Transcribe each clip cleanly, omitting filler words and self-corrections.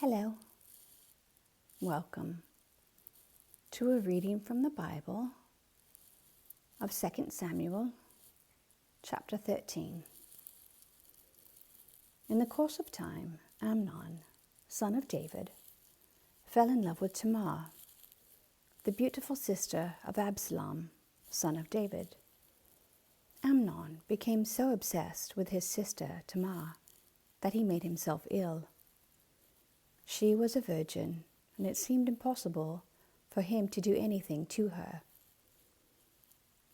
Hello, welcome to a reading from the Bible of 2 Samuel chapter 13. In the course of time, Amnon, son of David, fell in love with Tamar, the beautiful sister of Absalom, son of David. Amnon became so obsessed with his sister Tamar that he made himself ill. She was a virgin, and it seemed impossible for him to do anything to her.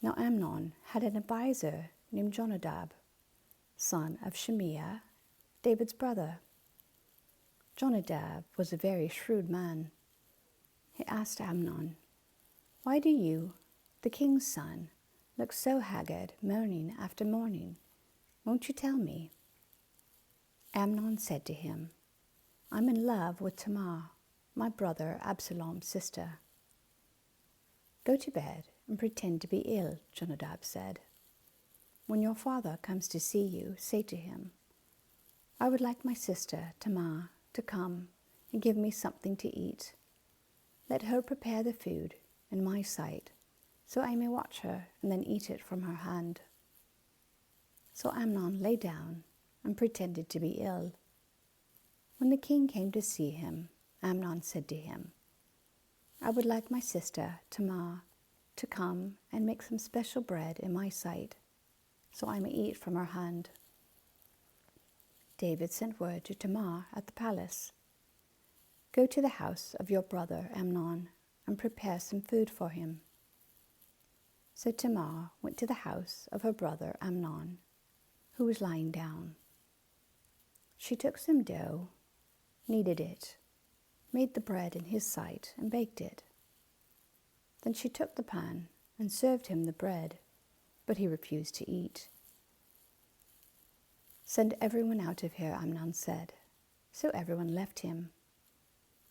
Now Amnon had an advisor named Jonadab, son of Shimeah, David's brother. Jonadab was a very shrewd man. He asked Amnon, "Why do you, the king's son, look so haggard morning after morning? Won't you tell me?" Amnon said to him, "I'm in love with Tamar, my brother Absalom's sister." "Go to bed and pretend to be ill," Jonadab said. "When your father comes to see you, say to him, 'I would like my sister Tamar to come and give me something to eat. Let her prepare the food in my sight, so I may watch her and then eat it from her hand.'" So Amnon lay down and pretended to be ill. When the king came to see him, Amnon said to him, "I would like my sister Tamar to come and make some special bread in my sight, so I may eat from her hand." David sent word to Tamar at the palace, "Go to the house of your brother Amnon and prepare some food for him." So Tamar went to the house of her brother Amnon, who was lying down. She took some dough, kneaded it, made the bread in his sight, and baked it. Then she took the pan and served him the bread, but he refused to eat. "Send everyone out of here," Amnon said. So everyone left him.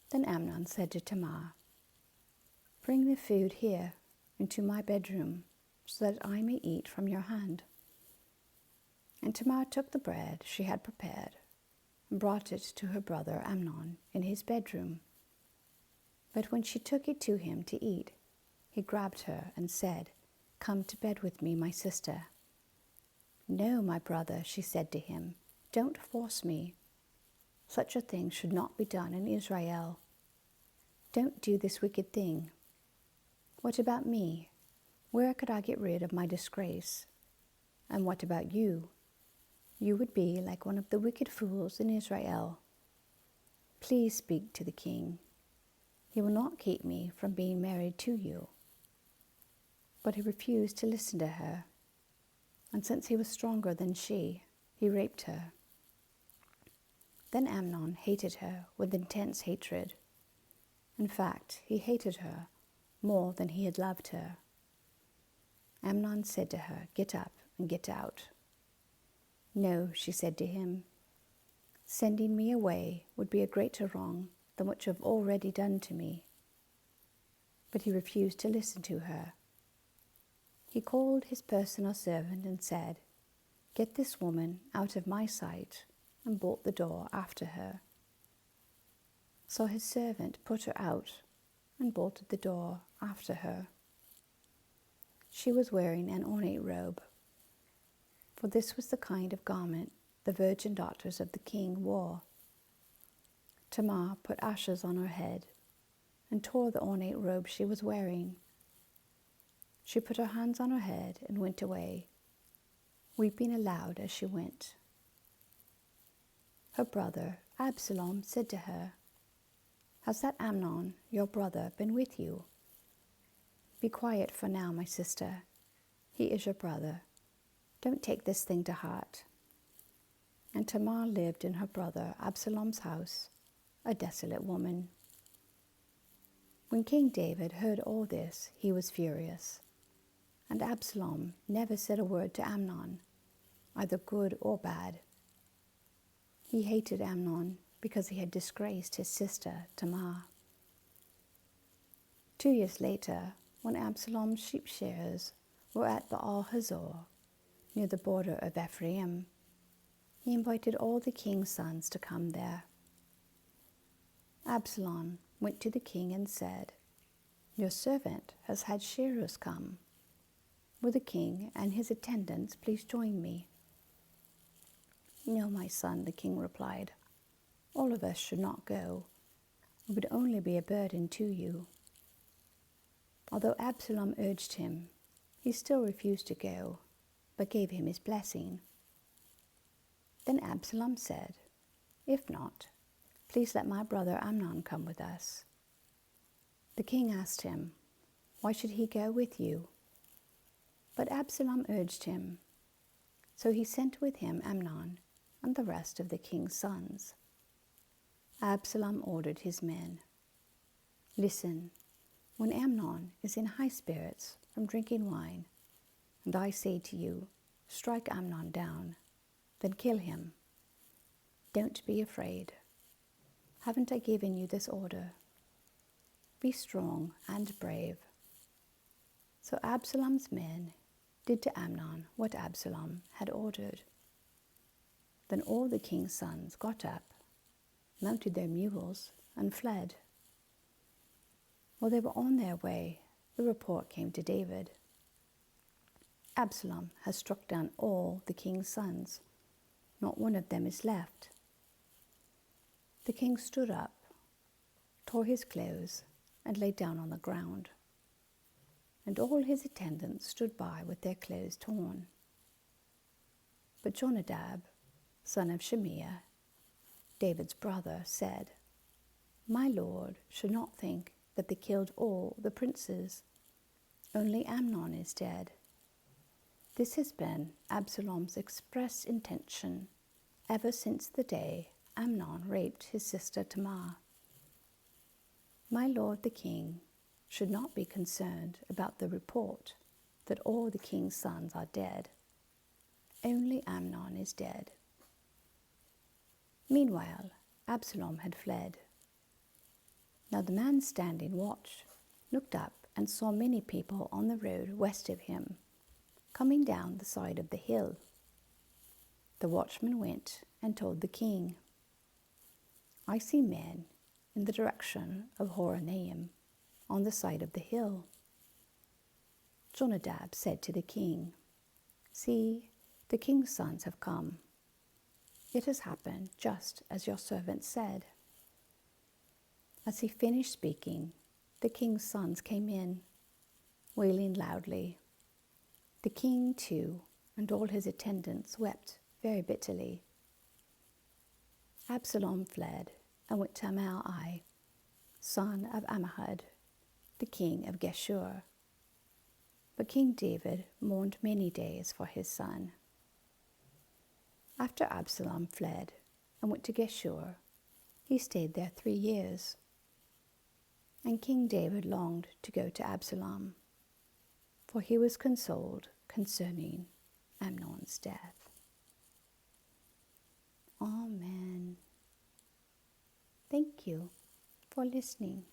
Then Amnon said to Tamar, "Bring the food here into my bedroom, so that I may eat from your hand." And Tamar took the bread she had prepared and brought it to her brother Amnon in his bedroom. But when she took it to him to eat, he grabbed her and said, "Come to bed with me, my sister." "No, my brother," she said to him, "don't force me. Such a thing should not be done in Israel. Don't do this wicked thing. What about me? Where could I get rid of my disgrace? And what about you? You would be like one of the wicked fools in Israel. Please speak to the king. He will not keep me from being married to you." But he refused to listen to her, and since he was stronger than she, he raped her. Then Amnon hated her with intense hatred. In fact, he hated her more than he had loved her. Amnon said to her, "Get up and get out." "No," she said to him, "sending me away would be a greater wrong than what you have already done to me." But he refused to listen to her. He called his personal servant and said, "Get this woman out of my sight," and bolt the door after her. So his servant put her out and bolted the door after her. She was wearing an ornate robe, for this was the kind of garment the virgin daughters of the king wore. Tamar put ashes on her head and tore the ornate robe she was wearing. She put her hands on her head and went away, weeping aloud as she went. Her brother Absalom said to her, "Has that Amnon, your brother, been with you? Be quiet for now, my sister. He is your brother. Don't take this thing to heart." And Tamar lived in her brother Absalom's house, a desolate woman. When King David heard all this, he was furious. And Absalom never said a word to Amnon, either good or bad. He hated Amnon because he had disgraced his sister Tamar. 2 years later, when Absalom's sheep shearers were at Baal-Hazor, near the border of Ephraim, he invited all the king's sons to come there. Absalom went to the king and said, "Your servant has had shearers come. Will the king and his attendants please join me?" "No, my son," the king replied. "All of us should not go. It would only be a burden to you." Although Absalom urged him, he still refused to go, but gave him his blessing. Then Absalom said, "If not, please let my brother Amnon come with us." The king asked him, "Why should he go with you?" But Absalom urged him, so he sent with him Amnon and the rest of the king's sons. Absalom ordered his men, "Listen, when Amnon is in high spirits from drinking wine, and I say to you, 'Strike Amnon down,' then kill him. Don't be afraid. Haven't I given you this order? Be strong and brave." So Absalom's men did to Amnon what Absalom had ordered. Then all the king's sons got up, mounted their mules, and fled. While they were on their way, the report came to David, "Absalom has struck down all the king's sons. Not one of them is left." The king stood up, tore his clothes, and lay down on the ground. And all his attendants stood by with their clothes torn. But Jonadab, son of Shimea, David's brother, said, "My lord should not think that they killed all the princes. Only Amnon is dead. This has been Absalom's express intention ever since the day Amnon raped his sister Tamar. My lord the king should not be concerned about the report that all the king's sons are dead. Only Amnon is dead." Meanwhile, Absalom had fled. Now the man standing watch looked up and saw many people on the road west of him, coming down the side of the hill. The watchman went and told the king, "I see men in the direction of Horonaim, on the side of the hill." Jonadab said to the king, "See, the king's sons have come. It has happened just as your servant said." As he finished speaking, the king's sons came in, wailing loudly. The king, too, and all his attendants wept very bitterly. Absalom fled and went to Amalekai, son of Ammihud, the king of Geshur. But King David mourned many days for his son. After Absalom fled and went to Geshur, he stayed there 3 years. And King David longed to go to Absalom, for he was consoled concerning Amnon's death. Amen. Thank you for listening.